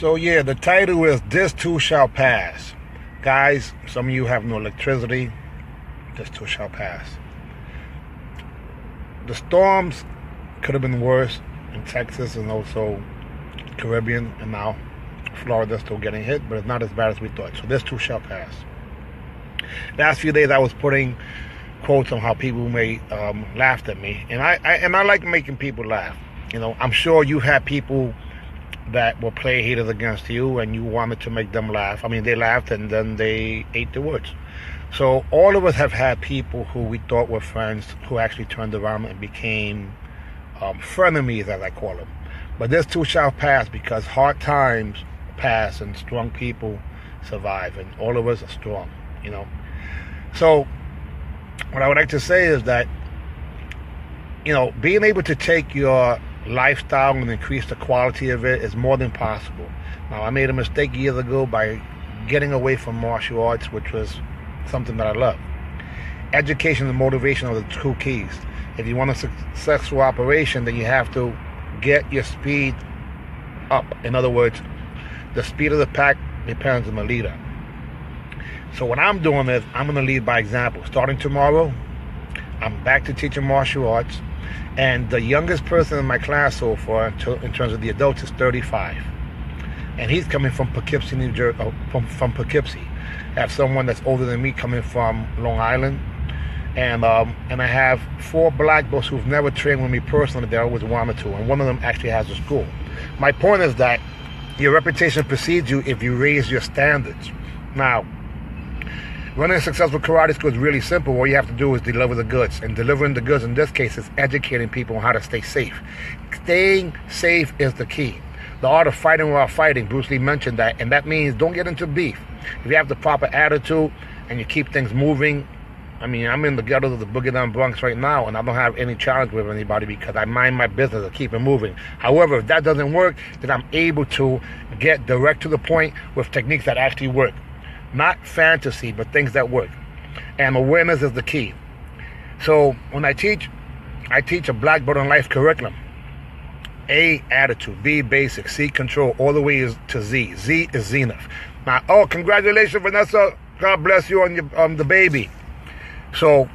So yeah, the title is This Too Shall Pass. Guys, some of you have no electricity. This too shall pass. The storms could have been worse in Texas and also Caribbean, and now Florida's still getting hit, but it's not as bad as we thought. So this too shall pass. Last few days I was putting quotes on how people may laughed at me, and I like making people laugh. You know, I'm sure you had people that will play haters against you, and you wanted to make them laugh. I mean, they laughed and then they ate the words. So all of us have had people who we thought were friends who actually turned around and became frenemies, as I call them. But this too shall pass, because hard times pass and strong people survive, and all of us are strong, you know. So what I would like to say is that, you know, being able to take your lifestyle and increase the quality of it is more than possible. Now, I made a mistake years ago by getting away from martial arts, which was something that I love. Education and motivation are the two keys. If you want a successful operation, then you have to get your speed up. In other words, the speed of the pack depends on the leader. So what I'm doing is I'm going to lead by example. Starting tomorrow, I'm back to teaching martial arts. And the youngest person in my class so far, in terms of the adults, is 35. And he's coming from Poughkeepsie, New Jersey. From Poughkeepsie. I have someone that's older than me coming from Long Island. And I have 4 black belts who've never trained with me personally. They always wanted to. And one of them actually has a school. My point is that your reputation precedes you if you raise your standards. Now, running a successful karate school is really simple. All you have to do is deliver the goods. And delivering the goods in this case is educating people on how to stay safe. Staying safe is the key. The art of fighting without fighting, Bruce Lee mentioned that. And that means don't get into beef. If you have the proper attitude and you keep things moving. I mean, I'm in the ghetto of the Boogie Down Bronx right now, and I don't have any challenge with anybody because I mind my business and keep it moving. However, if that doesn't work, then I'm able to get direct to the point with techniques that actually work. Not fantasy, but things that work. And awareness is the key. So when I teach a black belt in life curriculum. A, attitude. B, basic. C, control. All the way to Z. Z is zenith. Now, oh, congratulations, Vanessa. God bless you on the baby. So,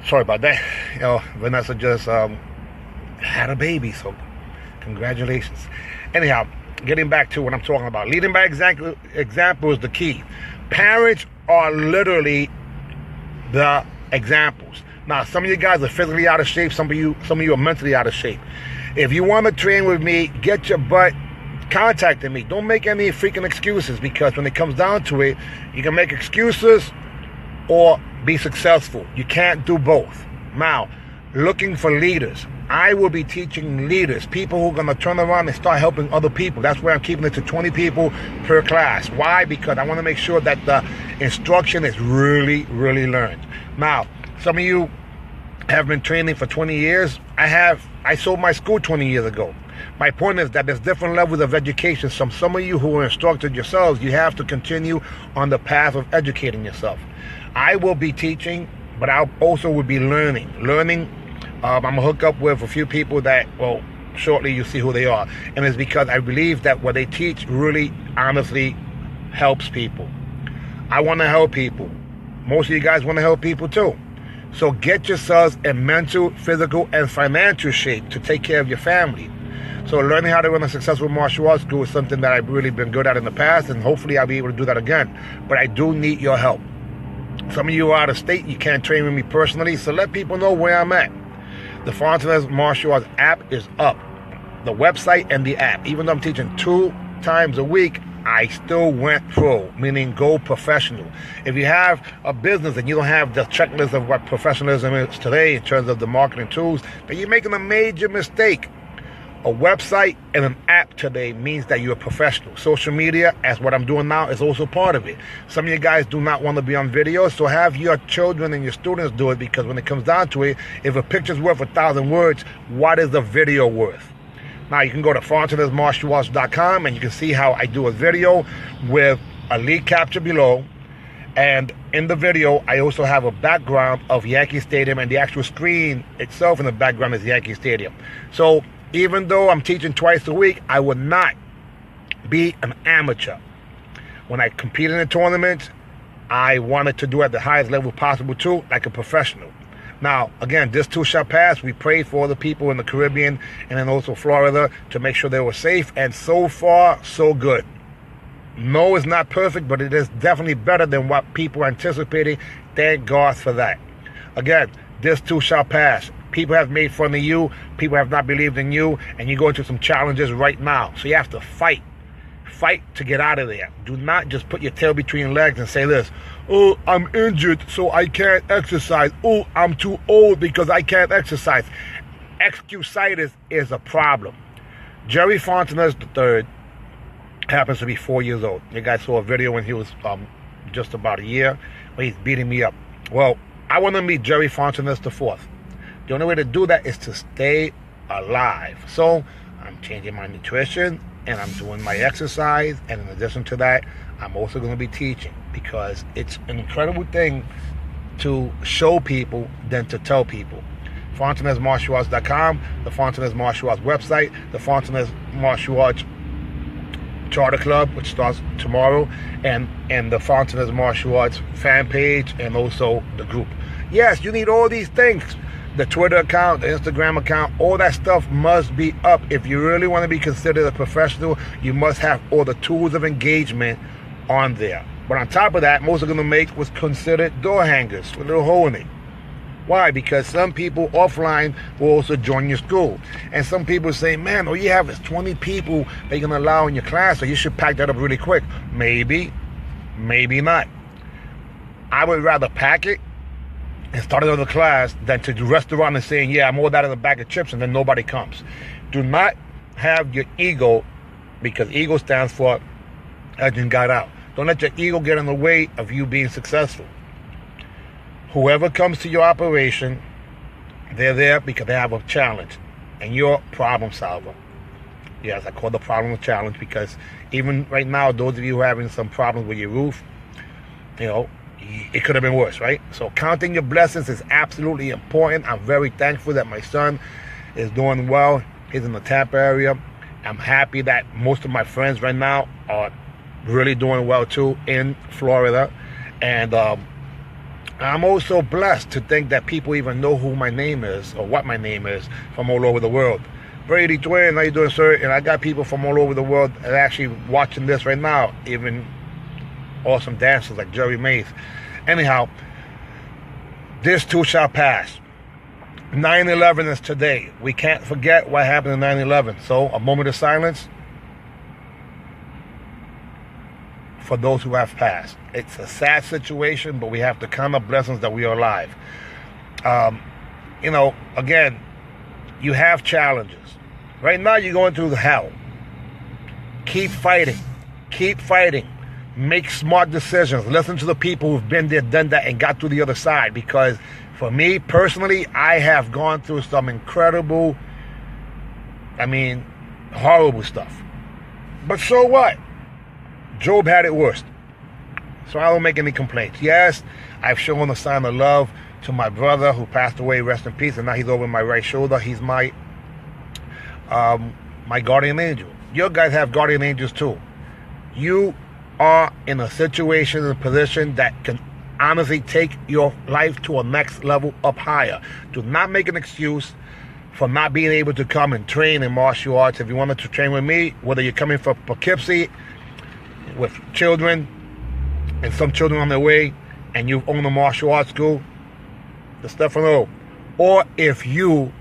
sorry about that. You know, Vanessa just had a baby, so congratulations. Anyhow, getting back to what I'm talking about. Leading by example is the key. Parents are literally the examples. Now, some of you guys are physically out of shape. Some of you are mentally out of shape. If you want to train with me, get your butt contacting me. Don't make any freaking excuses, because when it comes down to it, you can make excuses or be successful. You can't do both. Now, looking for leaders. I will be teaching leaders, people who are going to turn around and start helping other people. That's why I'm keeping it to 20 people per class. Why? Because I want to make sure that the instruction is really, really learned. Now, some of you have been training for 20 years. I sold my school 20 years ago. My point is that there's different levels of education. Some of you who are instructed yourselves, you have to continue on the path of educating yourself. I will be teaching, but I also will be learning. I'm going to hook up with a few people that, well, shortly you'll see who they are. And it's because I believe that what they teach really, honestly, helps people. I want to help people. Most of you guys want to help people too. So get yourselves in mental, physical, and financial shape to take care of your family. So learning how to run a successful martial arts school is something that I've really been good at in the past, and hopefully I'll be able to do that again. But I do need your help. Some of you are out of state, you can't train with me personally, so let people know where I'm at. The Fontanez Martial Arts app is up. The website and the app. Even though I'm teaching 2 times a week, I still went pro, meaning go professional. If you have a business and you don't have the checklist of what professionalism is today in terms of the marketing tools, then you're making a major mistake. A website and an app today means that you're a professional. Social media, as what I'm doing now, is also part of it. Some of you guys do not want to be on video, so have your children and your students do it, because when it comes down to it, if a picture's worth 1,000 words, what is the video worth? Now, you can go to FontanezMartialArts.com and you can see how I do a video with a lead capture below. And in the video, I also have a background of Yankee Stadium, and the actual screen itself in the background is Yankee Stadium. So even though I'm teaching twice a week, I will not be an amateur. When I competed in tournaments, I wanted to do at the highest level possible too, like a professional. Now, again, this too shall pass. We prayed for the people in the Caribbean and then also Florida to make sure they were safe, and so far, so good. No, it's not perfect, but it is definitely better than what people are anticipating. Thank God for that. Again, this too shall pass. People have made fun of you. People have not believed in you, and you're going through some challenges right now. So you have to fight. Fight to get out of there. Do not just put your tail between your legs and say this: oh, I'm injured, so I can't exercise. Oh, I'm too old because I can't exercise. Excusitis is a problem. Jerry Fontenez III happens to be 4 years old. You guys saw a video when he was just about a year where he's beating me up. Well, I want to meet Jerry Fontenez IV. The only way to do that is to stay alive. So I'm changing my nutrition and I'm doing my exercise, and in addition to that, I'm also going to be teaching, because it's an incredible thing to show people than to tell people. FontenezMartialArts.com, the Fontenez Martial Arts website, the Fontenez Martial Arts Charter Club, which starts tomorrow, and the Fontenez Martial Arts fan page, and also the group. Yes, you need all these things. The Twitter account, the Instagram account, all that stuff must be up. If you really want to be considered a professional, you must have all the tools of engagement on there. But on top of that, most are going to make what's considered door hangers with a little hole in it. Why? Because some people offline will also join your school. And some people say, man, all you have is 20 people that you're going to allow in your class, so you should pack that up really quick. Maybe, maybe not. I would rather pack it and start another class than to rest around and saying, yeah, I'm all that in a bag of chips, and then nobody comes. Do not have your ego, because ego stands for edging God out. Don't let your ego get in the way of you being successful. Whoever comes to your operation, they're there because they have a challenge, and you're a problem solver. Yes, I call the problem a challenge, because even right now, those of you who are having some problems with your roof, you know, it could have been worse, right? So counting your blessings is absolutely important. I'm very thankful that my son is doing well. He's in the Tampa area. I'm happy that most of my friends right now are really doing well too in Florida. And I'm also blessed to think that people even know who my name is or what my name is from all over the world. Brady Twin, how you doing, sir? And I got people from all over the world that are actually watching this right now, even awesome dancers like Jerry Mays. Anyhow, this too shall pass. 9/11 is today. We can't forget what happened in 9/11. So a moment of silence for those who have passed. It's a sad situation, but we have to count up blessings that we are alive. You know, again, you have challenges. Right now you're going through the hell. Keep fighting. Keep fighting. Make smart decisions. Listen to the people who've been there, done that, and got to the other side. Because for me, personally, I have gone through some incredible, horrible stuff. But so what? Job had it worse. So I don't make any complaints. Yes, I've shown a sign of love to my brother who passed away, rest in peace, and now he's over my right shoulder. He's my guardian angel. You guys have guardian angels too. You are in a situation, in a position that can honestly take your life to a next level up higher. Do not make an excuse for not being able to come and train in martial arts. If you wanted to train with me, whether you're coming from Poughkeepsie with children and some children on their way, and you own a martial arts school, the stuff below. Or if you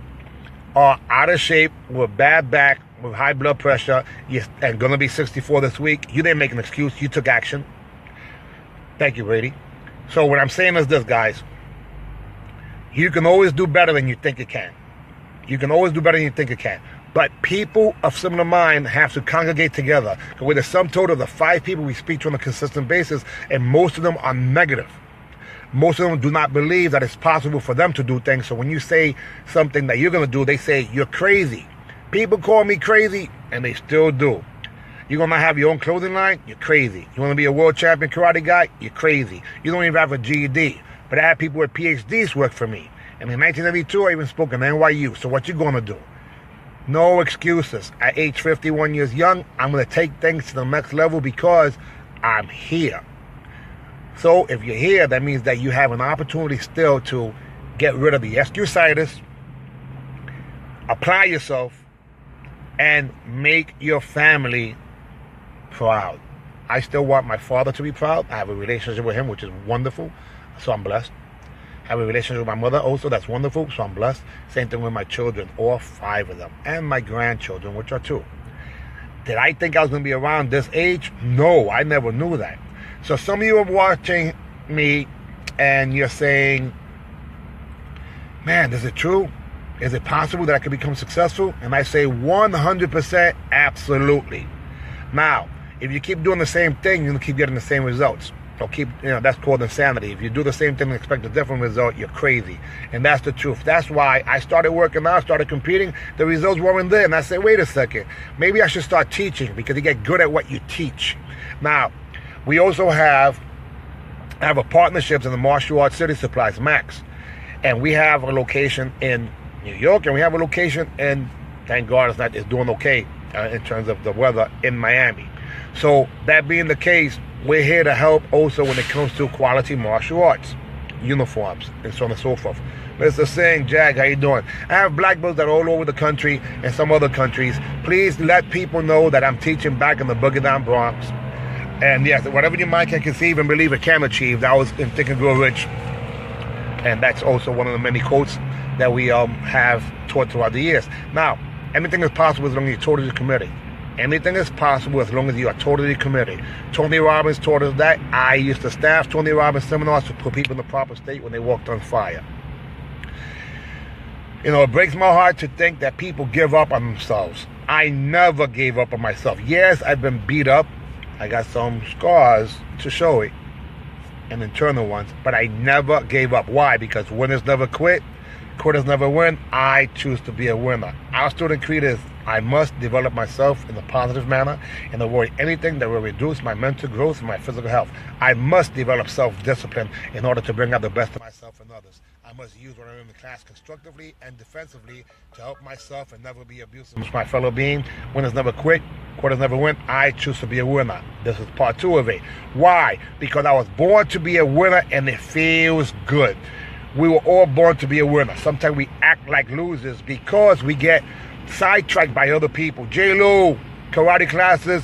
are out of shape with bad back, with high blood pressure, and going to be 64 this week, you didn't make an excuse. You took action. Thank you, Brady. So what I'm saying is this, guys. You can always do better than you think you can. You can always do better than you think you can. But people of similar mind have to congregate together. With the sum total of the 5 people we speak to on a consistent basis, and most of them are negative. Most of them do not believe that it's possible for them to do things. So when you say something that you're going to do, they say, you're crazy. People call me crazy, and they still do. You're going to have your own clothing line? You're crazy. You want to be a world champion karate guy? You're crazy. You don't even have a GED. But I had people with PhDs work for me. And in 1992, I even spoke in NYU. So what you going to do? No excuses. At age 51 years young, I'm going to take things to the next level because I'm here. So if you're here, that means that you have an opportunity still to get rid of the excusitis, apply yourself, and make your family proud. I still want my father to be proud. I have a relationship with him, which is wonderful, so I'm blessed. I have a relationship with my mother also, that's wonderful, so I'm blessed. Same thing with my children, all 5 of them, and my grandchildren, which are 2. Did I think I was going to be around this age? No, I never knew that. So some of you are watching me and you're saying, man, is it true? Is it possible that I could become successful? And I say 100% absolutely. Now, if you keep doing the same thing, you'll keep getting the same results. So that's called insanity. If you do the same thing and expect a different result, you're crazy. And that's the truth. That's why I started working out, started competing. The results weren't there. And I said, wait a second. Maybe I should start teaching because you get good at what you teach. Now, we also have a partnerships in the Martial Arts City Supplies, Max. And we have a location in New York, and we have a location in, thank God it's doing okay in terms of the weather, in Miami. So that being the case, we're here to help also when it comes to quality martial arts, uniforms, and so on and so forth. Mr. Singh, Jag, how you doing? I have black belts that are all over the country and some other countries. Please let people know that I'm teaching back in the Boogie Down Bronx. And yes, whatever your mind can conceive and believe it can achieve. That was in Think and Grow Rich. And that's also one of the many quotes that we have taught throughout the years. Now, anything is possible as long as you're totally committed. Anything is possible as long as you are totally committed. Tony Robbins taught us that. I used to staff Tony Robbins seminars to put people in the proper state when they walked on fire. It breaks my heart to think that people give up on themselves. I never gave up on myself. Yes, I've been beat up. I got some scars to show it, and internal ones, but I never gave up. Why? Because winners never quit. Quitters never win. I choose to be a winner. Our student creed is, I must develop myself in a positive manner and avoid anything that will reduce my mental growth and my physical health. I must develop self-discipline in order to bring out the best of myself and others. I must use what I'm in the class constructively and defensively to help myself and never be abusive to my fellow being. Winners never quit. Quitters never win. I choose to be a winner. This is part 2 of it. Why? Because I was born to be a winner and it feels good. We were all born to be a winner. Sometimes we act like losers because we get sidetracked by other people. J-Lo, karate classes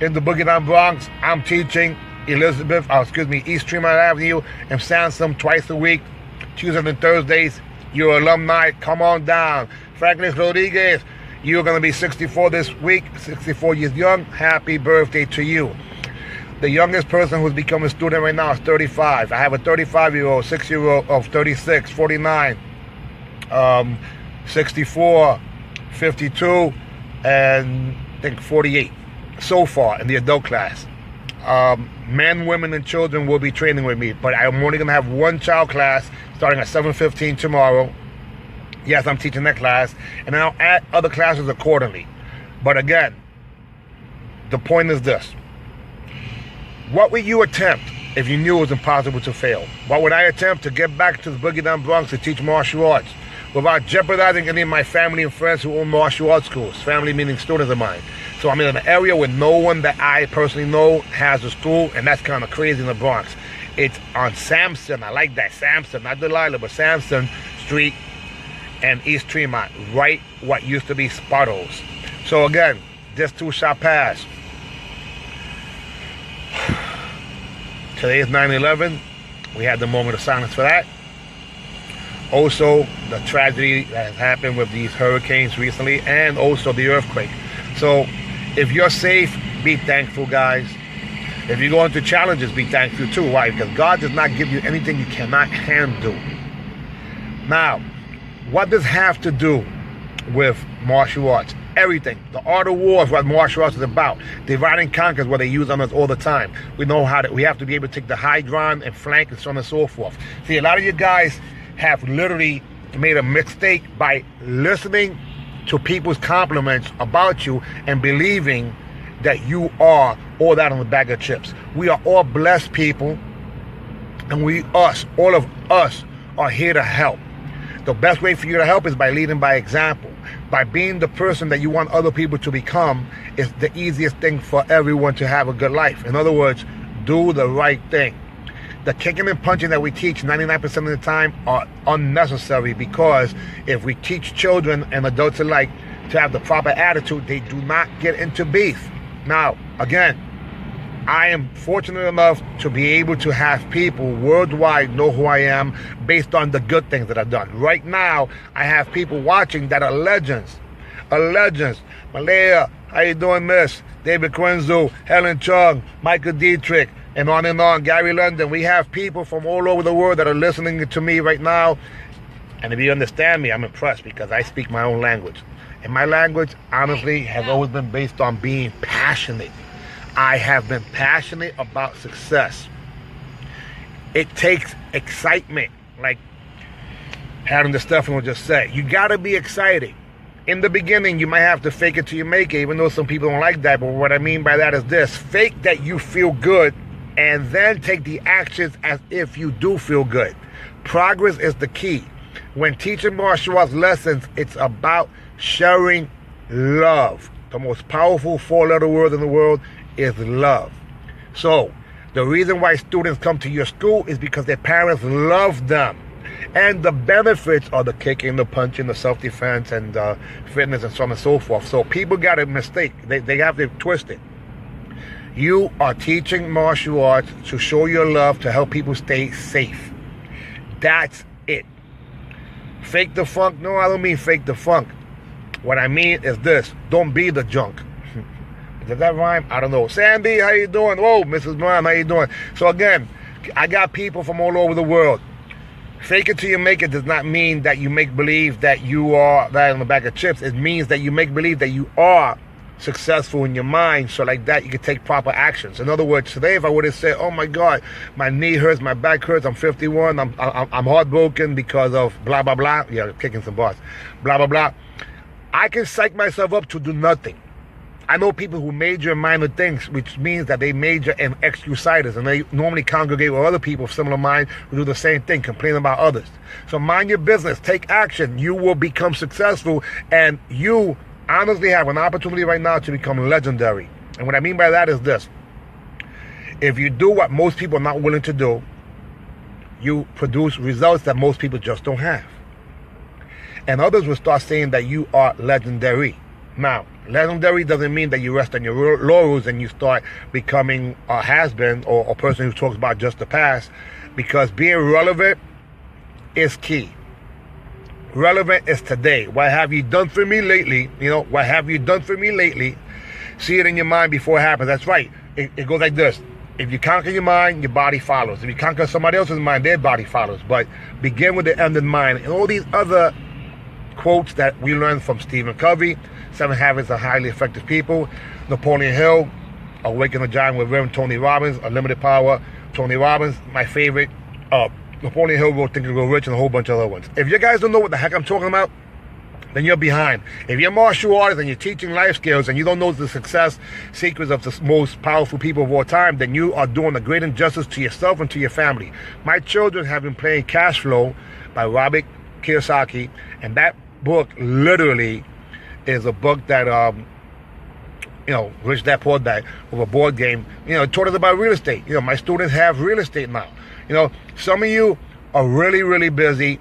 in the Boogie Down Bronx. I'm teaching East Tremont Avenue and Sansom twice a week, Tuesdays and Thursdays. You're alumni, come on down. Franklin Rodriguez, you're going to be 64 this week, 64 years young. Happy birthday to you. The youngest person who's become a student right now is 35. I have a 35-year-old, 6-year-old of 36, 49, 64, 52, and I think 48 so far in the adult class. Men, women, and children will be training with me, but I'm only going to have one child class starting at 7:15 tomorrow. Yes, I'm teaching that class, and I'll add other classes accordingly. But again, the point is this. What would you attempt if you knew it was impossible to fail? What would I attempt to get back to the Boogie Down Bronx to teach martial arts without jeopardizing any of my family and friends who own martial arts schools? Family meaning students of mine. So I'm in an area where no one that I personally know has a school, and that's kind of crazy in the Bronx. It's on Sampson. I like that. Sampson, not Delilah, but Sampson Street and East Tremont, right what used to be Spuddles. So again, this too shall pass. Today is 9/11. We had the moment of silence for that. Also, the tragedy that has happened with these hurricanes recently, and also the earthquake. So, if you're safe, be thankful, guys. If you go into challenges, be thankful too. Why? Because God does not give you anything you cannot handle. Now, what does have to do with martial arts? Everything. The art of war is what martial arts is about. Divide and conquer is what they use on us all the time. We know we have to be able to take the high ground and flank and so on and so forth. See, a lot of you guys have literally made a mistake by listening to people's compliments about you and believing that you are all that on the bag of chips. We are all blessed people, and all of us are here to help. The best way for you to help is by leading by example. by being the person that you want other people to become is the easiest thing for everyone to have a good life. In other words, do the right thing. The kicking and punching that we teach 99% of the time are unnecessary, because if we teach children and adults alike to have the proper attitude, they do not get into beef. Now, again, I am fortunate enough to be able to have people worldwide know who I am based on the good things that I've done. Right now, I have people watching that are legends. Malaya, how you doing, miss? David Quenzo, Helen Chung, Michael Dietrich, and on. Gary London. We have people from all over the world that are listening to me right now. And if you understand me, I'm impressed, because I speak my own language. And my language, honestly, has always been based on being passionate. I have been passionate about success. It takes excitement, like Adam DeStefano would just say. You got to be excited. In the beginning, you might have to fake it till you make it, even though some people don't like that. But what I mean by that is this: fake that you feel good, and then take the actions as if you do feel good. Progress is the key. When teaching martial arts lessons, it's about sharing love. The most powerful four-letter word in the world is love. So the reason why students come to your school is because their parents love them, and the benefits are the kicking, the punching, the self-defense, and fitness, and so on and so forth. So people got a mistake. They have to twist it. You are teaching martial arts to show your love, to help people stay safe. That's it. Fake the funk? No, I don't mean fake the funk. What I mean is this: don't be the junk. Does that rhyme? I don't know. Sandy, how you doing? Whoa, Mrs. Brown, how you doing? So again, I got people from all over the world. Fake it till you make it does not mean that you make believe that you are that on the bag of chips. It means that you make believe that you are successful in your mind, so like that you can take proper actions. In other words, today if I would have said, oh my God, my knee hurts, my back hurts, I'm 51, I'm heartbroken because of blah blah blah, yeah, kicking some butts, blah blah blah, I can psych myself up to do nothing. I know people who major in minor things, which means that they major in excusitis, and they normally congregate with other people of similar mind who do the same thing, complain about others. So mind your business, take action, you will become successful, and you honestly have an opportunity right now to become legendary. And what I mean by that is this: if you do what most people are not willing to do, you produce results that most people just don't have. And others will start saying that you are legendary. Now, legendary doesn't mean that you rest on your laurels and you start becoming a has-been or a person who talks about just the past, because being relevant is key. Relevant is today. What have you done for me lately? What have you done for me lately? See it in your mind before it happens. That's right. It goes like this. If you conquer your mind, your body follows. If you conquer somebody else's mind, their body follows. But begin with the end in mind. And all these other quotes that we learned from Stephen Covey, 7 Habits of Highly Effective People, Napoleon Hill, Awaken the Giant with Reverend Tony Robbins, Unlimited Power, Tony Robbins, my favorite. Napoleon Hill wrote Think and Grow Rich, and a whole bunch of other ones. If you guys don't know what the heck I'm talking about, then you're behind. If you're a martial artist and you're teaching life skills and you don't know the success secrets of the most powerful people of all time, then you are doing a great injustice to yourself and to your family. My children have been playing Cash Flow by Robert Kiyosaki, and that book literally is a book that Rich Dad Poor Dad, with a board game. It taught us about real estate. My students have real estate now. Some of you are really, really busy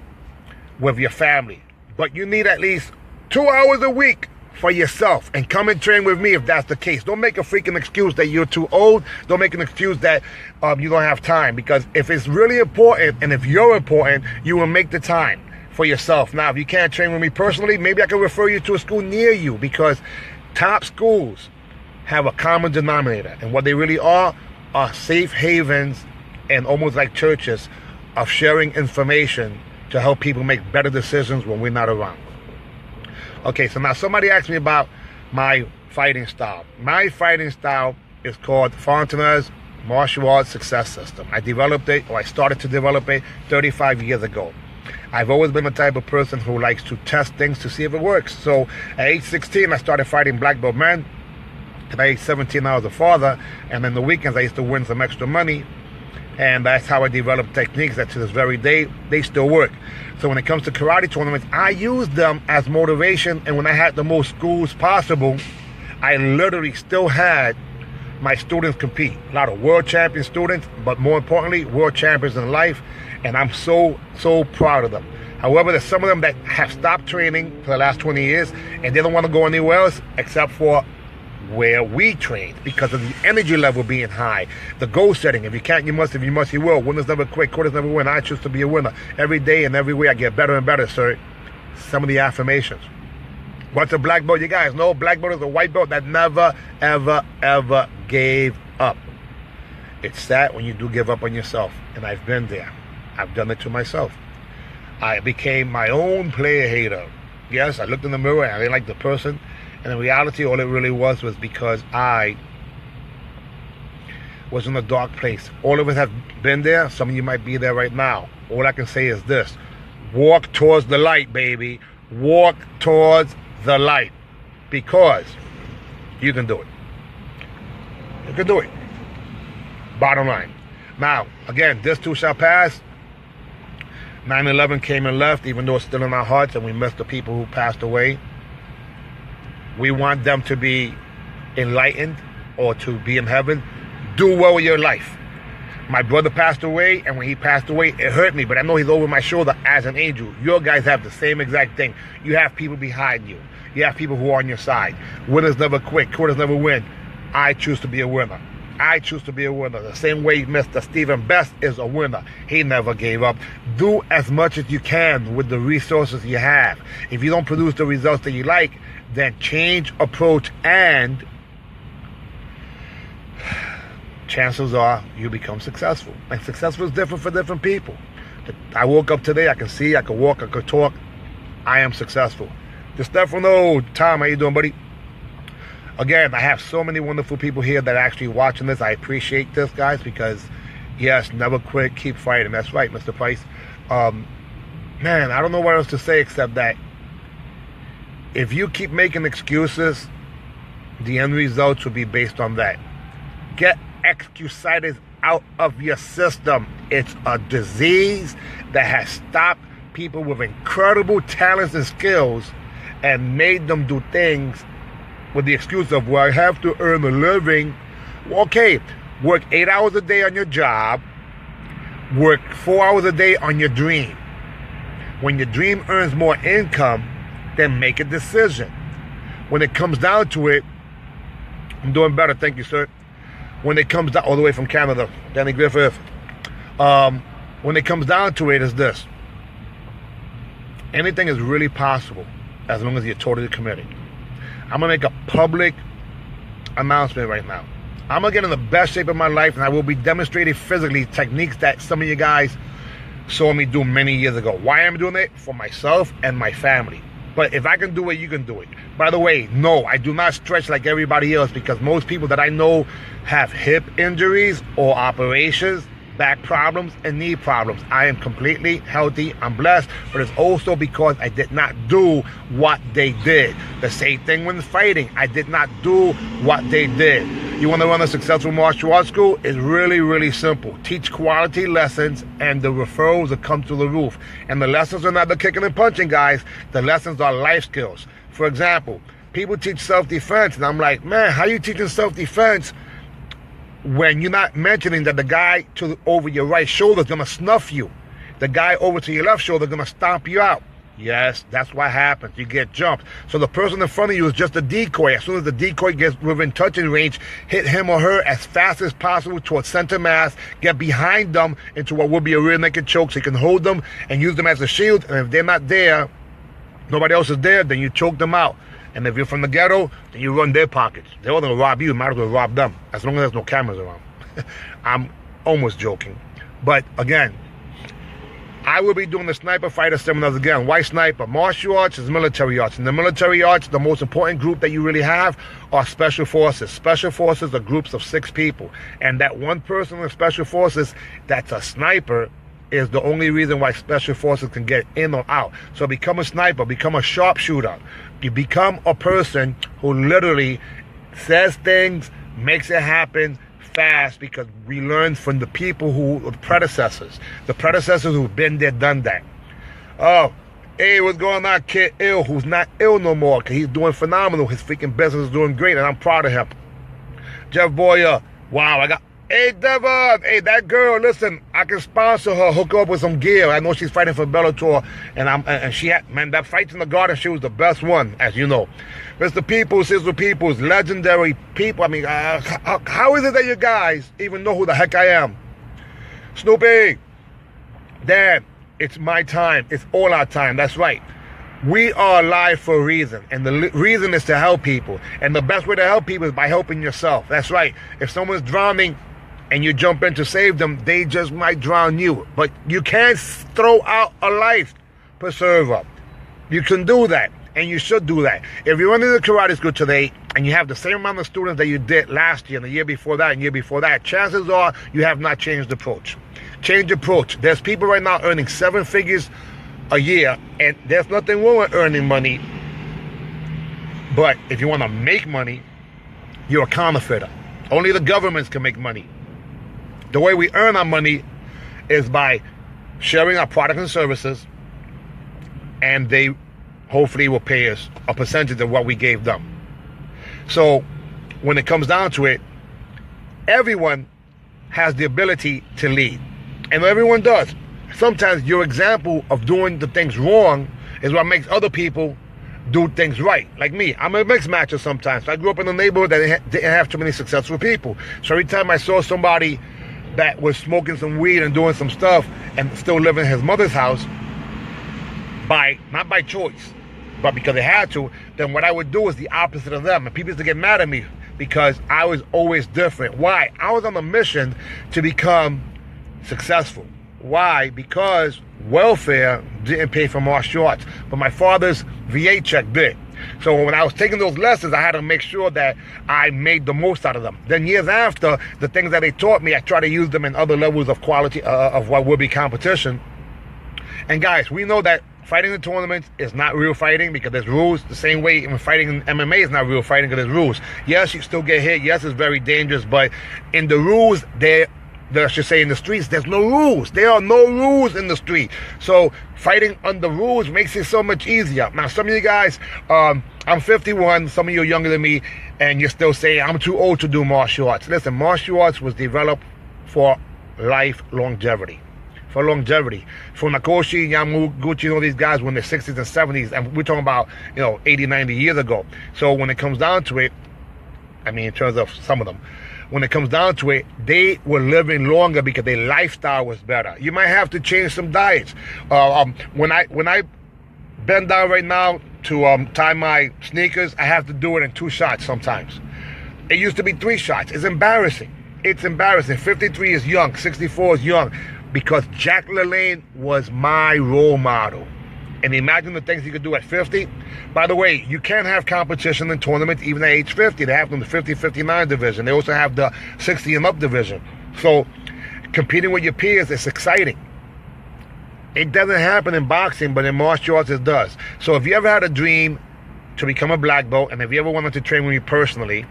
with your family, but you need at least 2 hours a week for yourself, and come and train with me if that's the case. Don't make a freaking excuse that you're too old. Don't make an excuse that you don't have time, because if it's really important and if you're important, you will make the time for yourself. Now, if you can't train with me personally, maybe I can refer you to a school near you, because top schools have a common denominator, and what they really are safe havens and almost like churches of sharing information to help people make better decisions when we're not around. Okay, so now somebody asked me about my fighting style. My fighting style is called Fontana's Martial Arts Success System. I started to develop it 35 years ago. I've always been the type of person who likes to test things to see if it works. So at age 16, I started fighting black belt men. At age 17, I was a father. And in the weekends, I used to win some extra money. And that's how I developed techniques that to this very day, they still work. So when it comes to karate tournaments, I use them as motivation. And when I had the most schools possible, I literally still had my students compete. A lot of world champion students, but more importantly, world champions in life. And I'm so proud of them. However, there's some of them that have stopped training for the last 20 years, and they don't want to go anywhere else except for where we train, because of the energy level being high, the goal setting. If you can't, you must. If you must, you will. Winners never quit, quitters never win. I choose to be a winner. Every day and every way I get better and better, sir. Some of the affirmations. What's a black belt? You guys know black belt is a white belt that never, ever gave up. It's sad when you do give up on yourself, and I've been there. I've done it to myself. I became my own player hater. Yes, I looked in the mirror and I didn't like the person. And in reality, all it really was because I was in a dark place. All of us have been there. Some of you might be there right now. All I can say is this. Walk towards the light, baby. Walk towards the light. Because you can do it. You can do it. Bottom line. Now, again, this too shall pass. 9/11 came and left, even though it's still in our hearts, and we miss the people who passed away. We want them to be enlightened or to be in heaven. Do well with your life. My brother passed away, and when he passed away, it hurt me, but I know he's over my shoulder as an angel. Your guys have the same exact thing. You have people behind you. You have people who are on your side. Winners never quit. Quitters never win. I choose to be a winner. I choose to be a winner. The same way Mr. Stephen Best is a winner. He never gave up. Do as much as you can with the resources you have. If you don't produce the results that you like, then change approach, and chances are you become successful. And successful is different for different people. I woke up today, I can see, I can walk, I can talk. I am successful. Just Stefano, Tom, how you doing, buddy? Again, I have so many wonderful people here that are actually watching this. I appreciate this, guys, because, yes, never quit, keep fighting. That's right, Mr. Price. Man, I don't know what else to say except that if you keep making excuses, the end results will be based on that. Get excusitis out of your system. It's a disease that has stopped people with incredible talents and skills and made them do things with the excuse of, well, I have to earn a living. Well, okay, work 8 hours a day on your job. Work 4 hours a day on your dream. When your dream earns more income, then make a decision. When it comes down to it, I'm doing better, thank you, sir. When it comes down, all the way from Canada, Danny Griffith. When it comes down to it, is this. Anything is really possible as long as you're totally committed. I'm going to make a public announcement right now. I'm going to get in the best shape of my life, and I will be demonstrating physically techniques that some of you guys saw me do many years ago. Why am I doing it? For myself and my family. But if I can do it, you can do it. By the way, no, I do not stretch like everybody else, because most people that I know have hip injuries or operations, back problems, and knee problems. I am completely healthy. I'm blessed, but it's also because I did not do what they did. The same thing when fighting. I did not do what they did. You want to run a successful martial arts school? It's really, really simple. Teach quality lessons, and the referrals will come through the roof. And the lessons are not the kicking and punching, guys. The lessons are life skills. For example, people teach self-defense, and I'm like, man, how you teaching self-defense when you're not mentioning that the guy over your right shoulder is going to snuff you? The guy over to your left shoulder is going to stomp you out. Yes, that's what happens. You get jumped. So the person in front of you is just a decoy. As soon as the decoy gets within touching range, hit him or her as fast as possible towards center mass, get behind them into what would be a rear naked choke, so you can hold them and use them as a shield. And if they're not there, nobody else is there, then you choke them out. And if you're from the ghetto, then you run their pockets. They're all going to rob you. You might as well rob them, as long as there's no cameras around. I'm almost joking. But again, I will be doing the sniper fighter seminars again. Why sniper? Martial arts is military arts. In the military arts, the most important group that you really have are special forces. Special forces are groups of 6 people. And that one person in special forces that's a sniper is the only reason why special forces can get in or out. So become a sniper, become a sharpshooter. You become a person who literally says things, makes it happen, fast because we learned from the people the predecessors who've been there, done that. Oh, hey, what's going on, Kid Ill, who's not ill no more, because he's doing phenomenal. His freaking business is doing great, and I'm proud of him. Jeff Boyer, wow, hey, Devon, hey, that girl, listen, I can sponsor her, hook her up with some gear. I know she's fighting for Bellator, and she had, man, that fight in the garden, she was the best one, as you know. Mr. Peoples, Sizzle Peoples, legendary people. I mean, how is it that you guys even know who the heck I am? Snoopy, Dad, it's my time. It's all our time. That's right. We are alive for a reason, and the reason is to help people. And the best way to help people is by helping yourself. That's right. If someone's drowning and you jump in to save them, they just might drown you. But you can't throw out a life preserver. You can do that, and you should do that. If you're running the karate school today and you have the same amount of students that you did last year and the year before that and year before that, chances are you have not changed the approach. Change approach. There's people right now earning 7 figures a year, and there's nothing wrong with earning money. But if you want to make money, you're a counterfeiter. Only the governments can make money. The way we earn our money is by sharing our products and services, and they hopefully will pay us a percentage of what we gave them. So when it comes down to it, everyone has the ability to lead, and everyone does. Sometimes your example of doing the things wrong is what makes other people do things right. Like me, I'm a mixed matcher sometimes. I grew up in a neighborhood that didn't have too many successful people. So every time I saw somebody that was smoking some weed and doing some stuff and still living in his mother's house, not by choice, but because they had to, then what I would do is the opposite of them. And people used to get mad at me because I was always different. Why? I was on a mission to become successful. Why? Because welfare didn't pay for martial arts, but my father's VA check did. So when I was taking those lessons, I had to make sure that I made the most out of them. Then years after, the things that they taught me, I try to use them in other levels of quality of what will be competition. And guys, we know that fighting in tournaments is not real fighting because there's rules. The same way even fighting in MMA is not real fighting because there's rules. Yes, you still get hit. Yes, it's very dangerous, but in the rules, I should say in the streets, there's no rules. There are no rules in the street. So fighting under rules makes it so much easier. Now, some of you guys, I'm 51, some of you are younger than me, and you're still saying, I'm too old to do martial arts. Listen, martial arts was developed for life longevity. For longevity. For Nakoshi, Yamaguchi, these guys were in their 60s and 70s, and we're talking about, 80, 90 years ago. So when it comes down to it, I mean, in terms of some of them, when it comes down to it, they were living longer because their lifestyle was better. You might have to change some diets. When I bend down right now to tie my sneakers, I have to do it in 2 shots sometimes. It used to be 3 shots. It's embarrassing. It's embarrassing. 53 is young. 64 is young. Because Jack LaLanne was my role model. And imagine the things you could do at 50. By the way, you can't have competition in tournaments even at age 50. They have them in the 50-59 division. They also have the 60 and up division. So competing with your peers is exciting. It doesn't happen in boxing, but in martial arts it does. So if you ever had a dream to become a black belt, and if you ever wanted to train with me personally,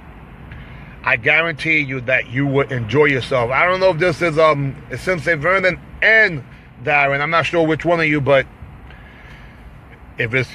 I guarantee you that you would enjoy yourself. I don't know if this is Sensei Vernon and Darren. I'm not sure which one of you, but if it's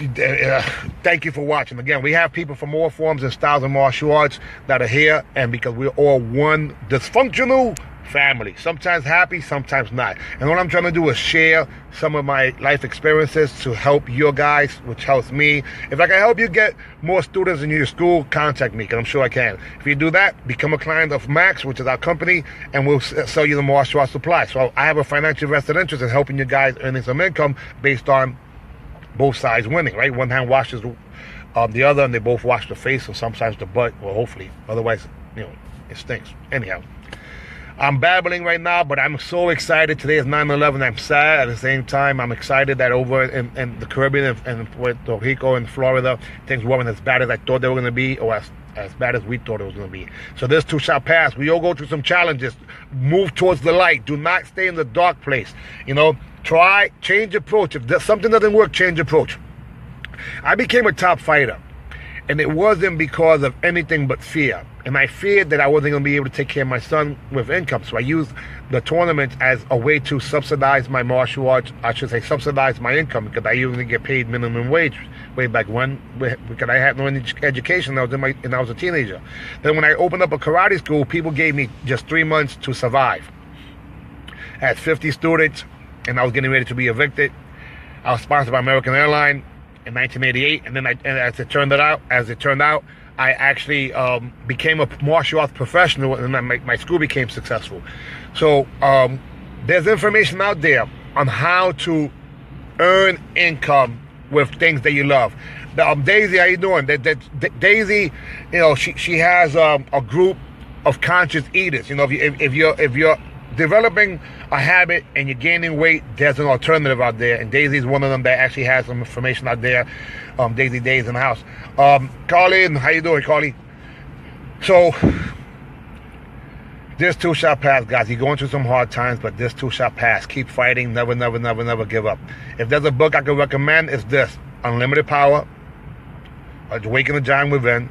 thank you for watching. Again, we have people from all forms and styles of martial arts that are here, and because we're all one dysfunctional family, sometimes happy, sometimes not. And what I'm trying to do is share some of my life experiences to help your guys, which helps me. If I can help you get more students in your school, contact me, because I'm sure I can. If you do that, become a client of Max, which is our company, and we'll sell you the martial arts supply. So I have a financial vested interest in helping you guys earning some income based on both sides winning, right? One hand washes the other, and they both wash the face, or sometimes the butt, or hopefully. Otherwise, it stinks. Anyhow, I'm babbling right now, but I'm so excited. Today is 9/11. I'm sad. At the same time, I'm excited that over in the Caribbean and Puerto Rico and Florida, things weren't as bad as I thought they were going to be, or as bad as we thought it was going to be. So this too shall pass. We all go through some challenges. Move towards the light. Do not stay in the dark place. Try, change approach. If something doesn't work, change approach. I became a top fighter. And it wasn't because of anything but fear. And I feared that I wasn't going to be able to take care of my son with income. So I used the tournament as a way to subsidize my martial arts. I should say subsidize my income, because I usually get paid minimum wage way back when, because I had no education. I was a teenager. Then when I opened up a karate school, people gave me just 3 months to survive. I had 50 students, and I was getting ready to be evicted. I was sponsored by American Airlines in 1988, and then as it turned out, I actually became a martial arts professional, and then my school became successful. So there's information out there on how to earn income with things that you love. Daisy, how you doing? Daisy, she has a group of conscious eaters. If you're developing a habit and you're gaining weight, there's an alternative out there, and Daisy's one of them that actually has some information out there. Daisy Days in the house. Carly, how you doing, Carly? So this too shall pass, guys. You're going through some hard times, but this too shall pass. Keep fighting. Never, never, never, never give up. If there's a book I could recommend, it's this: Unlimited Power, Awaken the Giant Within,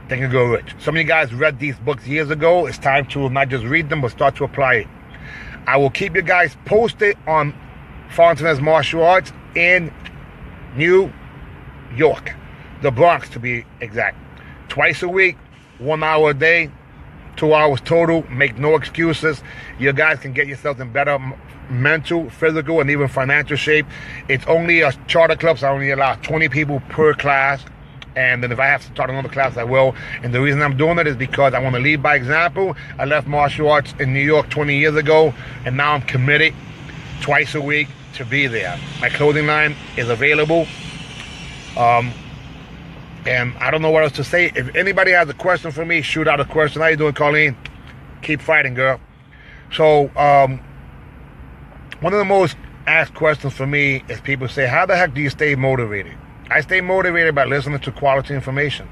Think and Grow Rich. Some of you guys read these books years ago. It's time to not just read them, but start to apply it. I will keep you guys posted on Fontanez Martial Arts in New York, the Bronx to be exact. Twice a week, 1 hour a day, 2 hours total. Make no excuses. You guys can get yourselves in better mental, physical, and even financial shape. It's only a charter club, so I only allow 20 people per class. And then if I have to start another class, I will. And the reason I'm doing it is because I want to lead by example. I left martial arts in New York 20 years ago, and now I'm committed twice a week to be there. My clothing line is available. And I don't know what else to say. If anybody has a question for me, shoot out a question. How you doing, Colleen? Keep fighting, girl. So one of the most asked questions for me is people say, how the heck do you stay motivated? I stay motivated by listening to quality information.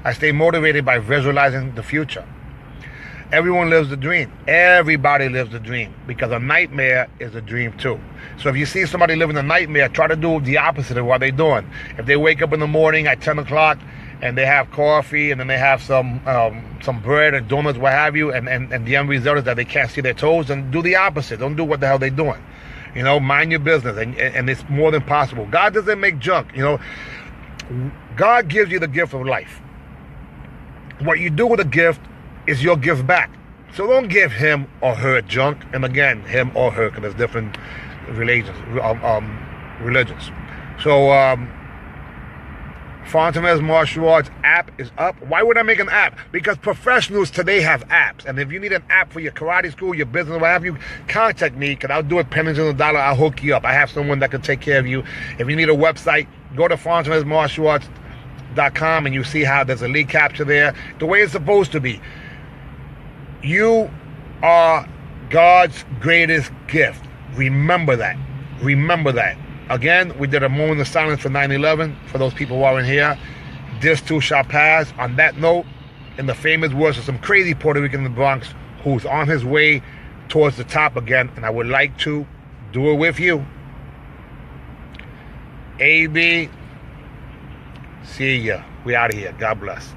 I stay motivated by visualizing the future. Everyone lives the dream. Everybody lives the dream, because a nightmare is a dream too. So if you see somebody living a nightmare, try to do the opposite of what they're doing. If they wake up in the morning at 10 o'clock and they have coffee and then they have some bread and donuts, what have you, and the end result is that they can't see their toes, then do the opposite. Don't do what the hell they're doing. Mind your business, and it's more than possible. God doesn't make junk. God gives you the gift of life. What you do with a gift is your gift back. So don't give him or her junk. And again, him or her, because there's different religions. So Fontanez Martial Arts app is up. Why would I make an app? Because professionals today have apps. And if you need an app for your karate school, your business, what have you, contact me, because I'll do it pennies on the dollar. I'll hook you up. I have someone that can take care of you. If you need a website, go to FontanezMartialArts.com and you see how there's a lead capture there. The way it's supposed to be. You are God's greatest gift. Remember that. Remember that. Again, we did a moment of silence for 9/11 for those people who aren't here. This too shall pass. On that note, in the famous words of some crazy Puerto Rican in the Bronx who's on his way towards the top again, and I would like to do it with you. AB, see ya. We out of here. God bless.